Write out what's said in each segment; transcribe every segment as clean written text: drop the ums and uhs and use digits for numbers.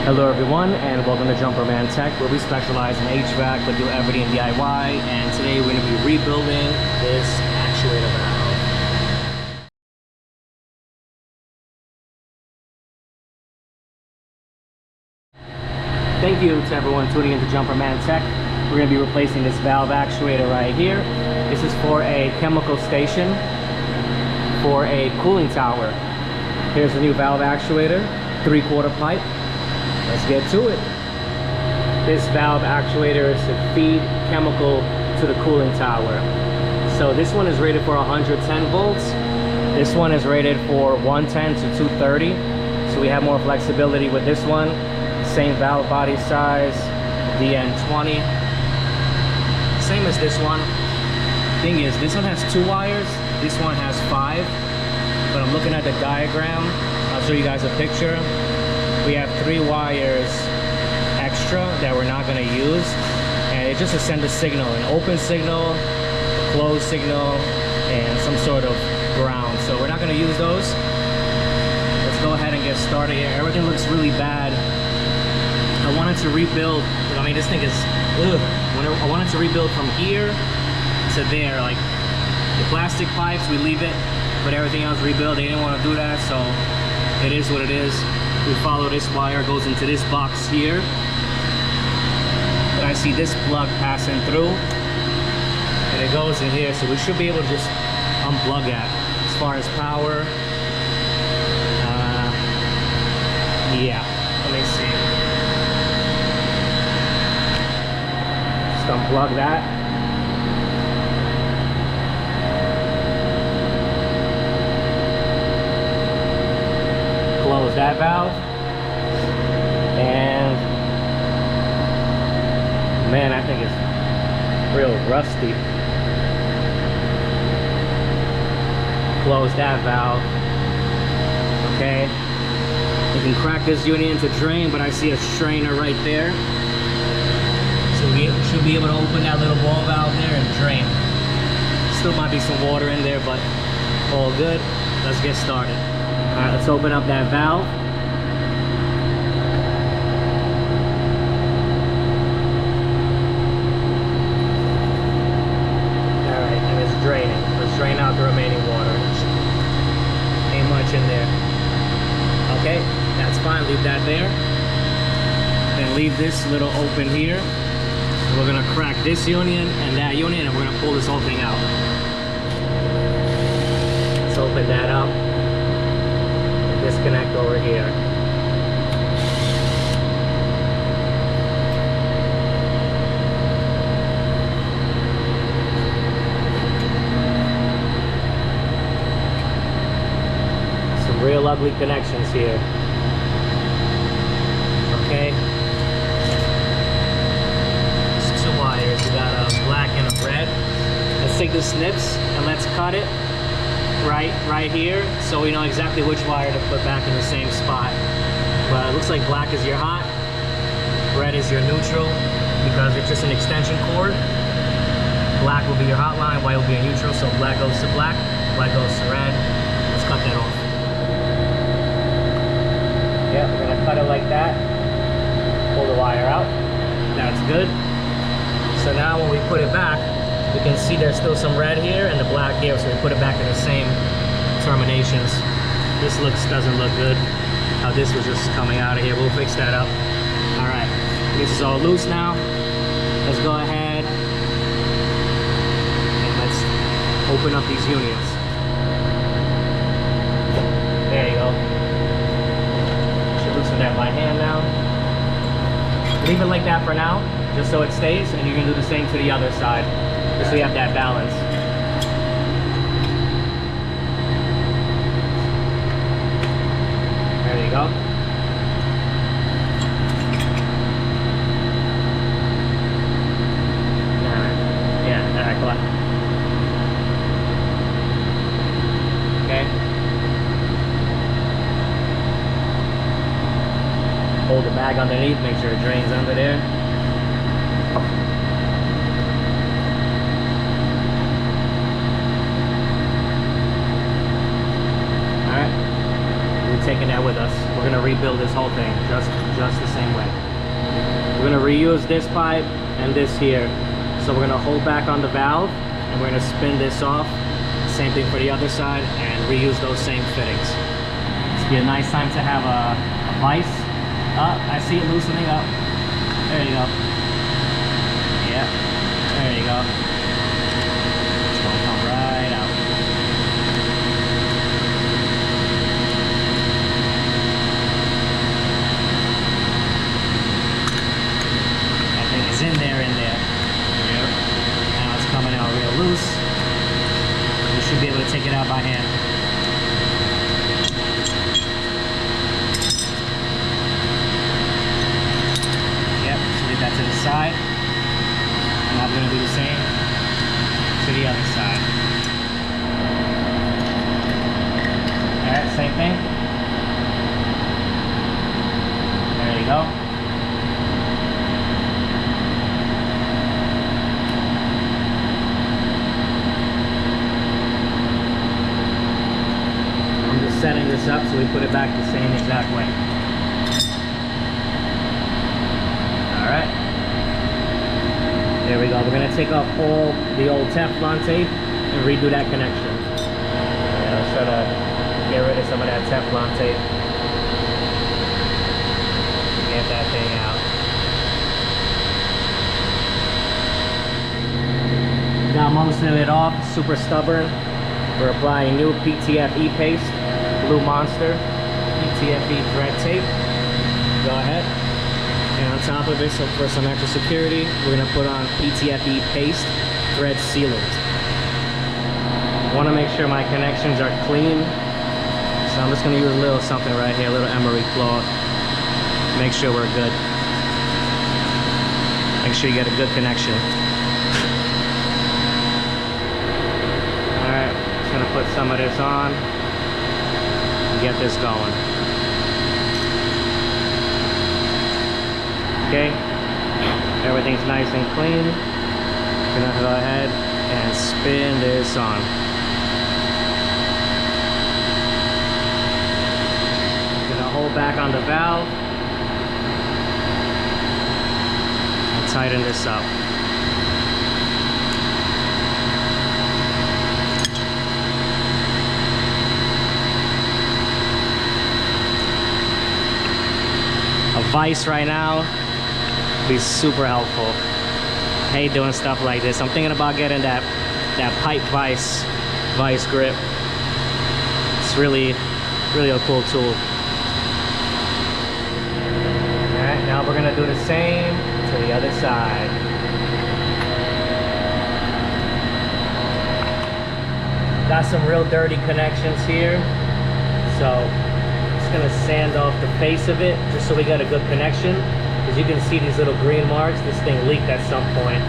Hello everyone, and welcome to Jumperman Tech, where we specialize in HVAC but do everything DIY. And today we're going to be rebuilding this actuator valve. Thank you to everyone tuning into Jumperman Tech. We're going to be replacing this valve actuator right here. This is for a chemical station for a cooling tower. Here's the new valve actuator, 3/4 pipe. Let's get to it. This valve actuator is to feed chemical to the cooling tower. So this one is rated for 110 volts. This one is rated for 110 to 230. So we have more flexibility with this one. Same valve body size, DN20. Same as this one. Thing is, this one has 2 wires. This one has 5. But I'm looking at the diagram. I'll show you guys a picture. We have 3 wires extra that we're not going to use, and it's just to send a signal, an open signal, closed signal, and some sort of ground. So we're not going to use those. Let's go ahead and get started here. Everything looks really bad. I wanted to rebuild. I mean, this thing is ugh. I wanted to rebuild from here to there. Like the plastic pipes, we leave it, but everything else rebuild. They didn't want to do that, so it is what it is. We follow this wire, goes into this box here. And I see this plug passing through. And it goes in here, so we should be able to just unplug that. As far as power, yeah, let me see. Just unplug that. Close that valve, and man, I think it's real rusty. Close that valve. Okay, you can crack this unit into drain, but I see a strainer right there, so we should be able to open that little ball valve there and drain. Still might be some water in there, but all good. Let's get started. Alright, let's open up that valve. Alright, and it's draining. Let's drain out the remaining water. Ain't much in there. Okay, that's fine. Leave that there. Then leave this little open here. And we're going to crack this union and that union, and we're going to pull this whole thing out. Let's open that up. Disconnect over here. Some real ugly connections here. Okay. There's 2 wires. We got a black and a red. Let's take the snips and let's cut it. Right here, so we know exactly which wire to put back in the same spot. But it looks like black is your hot, red is your neutral, because it's just an extension cord. Black will be your hot line, white will be your neutral, so black goes to black, white goes to red. Let's cut that off. Yeah, we're gonna cut it like that. Pull the wire out. That's good. So now when we put it back, we can see there's still some red here and the black here, so we put it back in the same terminations. This doesn't look good. How this was just coming out of here. We'll fix that up. All right, this is all loose now. Let's go ahead and let's open up these unions. There you go. Should loosen that by hand now. Leave it like that for now, just so it stays, and you can do the same to the other side. Just so you have that balance. There you go. Yeah, alright, go on. Okay. Hold the bag underneath, make sure it drains under there. taking that with us. We're gonna rebuild this whole thing just the same way. We're gonna reuse this pipe and this here. So we're gonna hold back on the valve and we're gonna spin this off. Same thing for the other side and reuse those same fittings. This would be a nice time to have a vise. I see it loosening up. There you go. Yeah, there you go. It's gonna come right out. That thing is in there. Yep. Now it's coming out real loose. You should be able to take it out by hand. Yep, so leave that to the side. Now we're going to do the same to the other side. Alright, same thing. There you go. I'm just setting this up so we put it back the same exact way. Alright. There we go. We're going to take off all the old Teflon tape and redo that connection. And let's try to get rid of some of that Teflon tape. Get that thing out. Got most of it off. Super stubborn. We're applying new PTFE paste, Blue Monster, PTFE thread tape. Go ahead. And on top of it, so for some extra security, we're going to put on PTFE paste thread sealant. I want to make sure my connections are clean, so I'm just going to use a little something right here, a little emery cloth. Make sure we're good. Make sure you get a good connection. Alright, just going to put some of this on and get this going. Okay, everything's nice and clean. I'm gonna go ahead and spin this on. I'm gonna hold back on the valve and tighten this up. A vise right now be super helpful. I hate doing stuff like this. I'm thinking about getting that pipe vice grip. It's really a cool tool. Alright, now we're gonna do the same to the other side. Got some real dirty connections here, so I'm just gonna sand off the face of it just so we got a good connection. As you can see, these little green marks, this thing leaked at some point.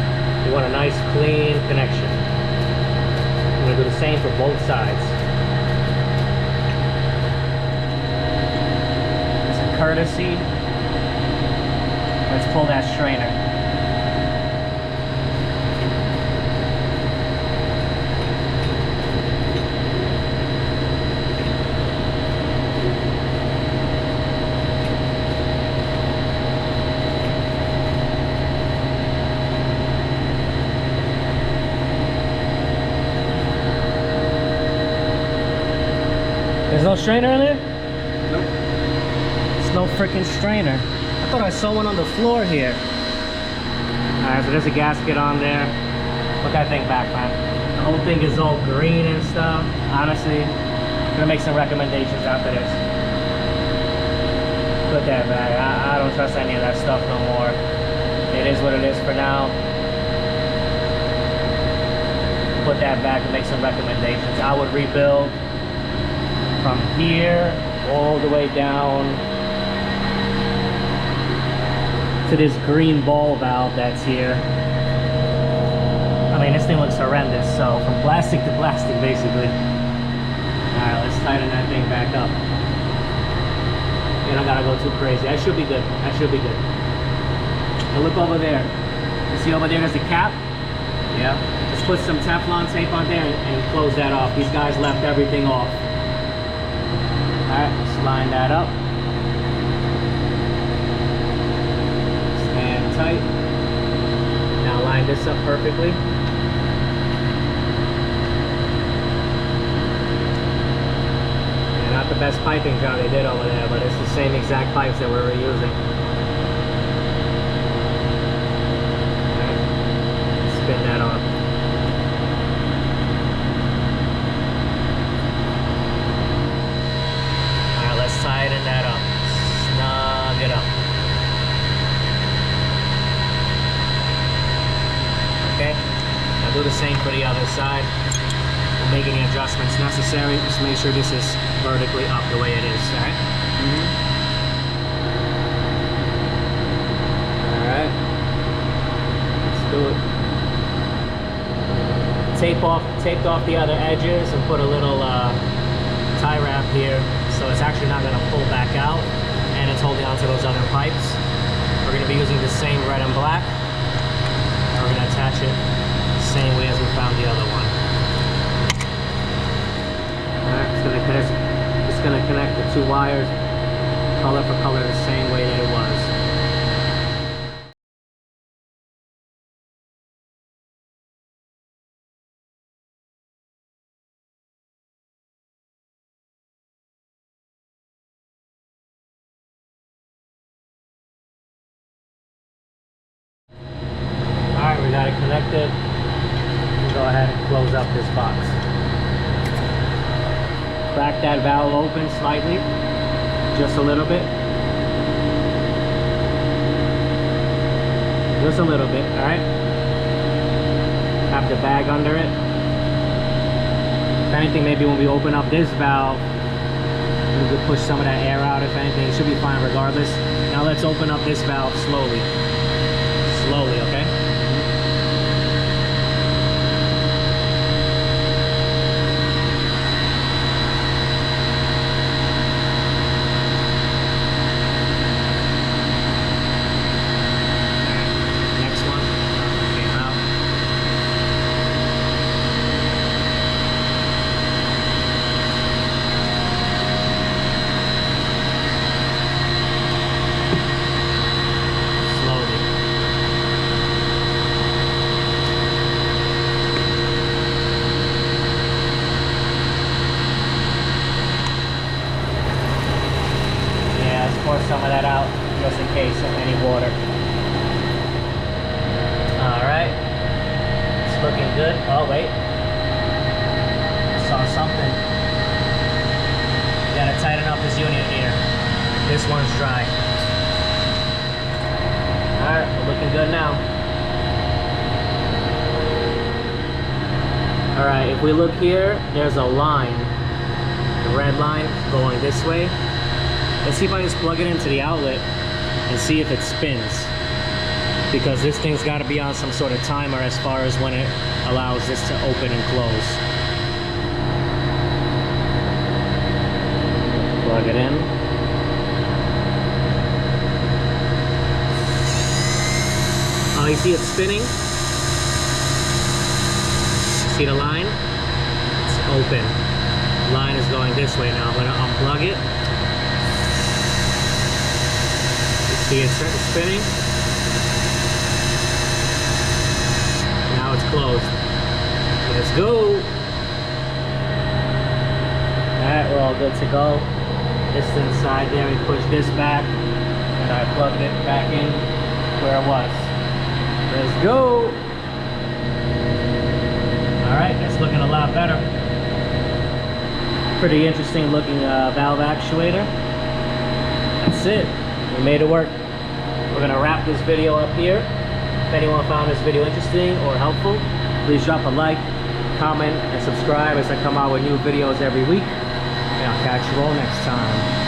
We want a nice clean connection. I'm going to do the same for both sides. It's a courtesy. Let's pull that strainer. There's no strainer in there? Nope. There's no freaking strainer. I thought I saw one on the floor here. Alright, so there's a gasket on there. Put that thing back, man. The whole thing is all green and stuff. Honestly, I'm gonna make some recommendations after this. Put that back. I don't trust any of that stuff no more. It is what it is for now. Put that back and make some recommendations. I would rebuild from here all the way down to this green ball valve that's here. I mean, this thing looks horrendous, so from plastic to plastic basically. Alright, let's tighten that thing back up. You don't gotta go too crazy. That should be good. That should be good. Now look over there. You see over there there's a cap? Yeah. Just put some Teflon tape on there and close that off. These guys left everything off. Alright, line that up. Stand tight. Now line this up perfectly. Not the best piping job they did over there, but it's the same exact pipes that we were using. Right. Spin that on. Alright, let's tighten that up. Snug it up. Okay, now do the same for the other side. We'll make any adjustments necessary. Just make sure this is vertically up the way it is, alright? Alright. Let's do it. Taped off the other edges and put a little tie wrap here so it's actually not going to pull back out and it's holding onto those other pipes. We're going to be using the same red and black and we're going to attach it the same way as we found the other one. Alright, it's going to connect the two wires color for color the same way that it was. Alright, we got it connected. We'll go ahead and close up this box. Crack that valve open slightly, just a little bit. Just a little bit, alright? Have the bag under it. If anything, maybe when we open up this valve, we could push some of that air out. If anything, it should be fine regardless. Now let's open up this valve slowly. Slowly, okay? Pour some of that out just in case of any water. Alright, it's looking good. Oh wait, I saw something. You gotta tighten up this unit here. This one's dry. Alright, we're looking good now. Alright, if we look here, there's a line, the red line going this way. Let's see if I just plug it into the outlet and see if it spins. Because this thing's got to be on some sort of timer as far as when it allows this to open and close. Plug it in. Oh, you see it spinning? See the line? It's open. Line is going this way now. I'm going to unplug it. See it starting spinning. Now it's closed. Let's go. Alright, we're all good to go. This to the side there, we push this back and I plugged it back in where it was. Let's go. Alright, that's looking a lot better. Pretty interesting looking valve actuator. That's it. We made it work. We're going to wrap this video up here. If anyone found this video interesting or helpful, please drop a like, comment, and subscribe as I come out with new videos every week. And I'll catch you all next time.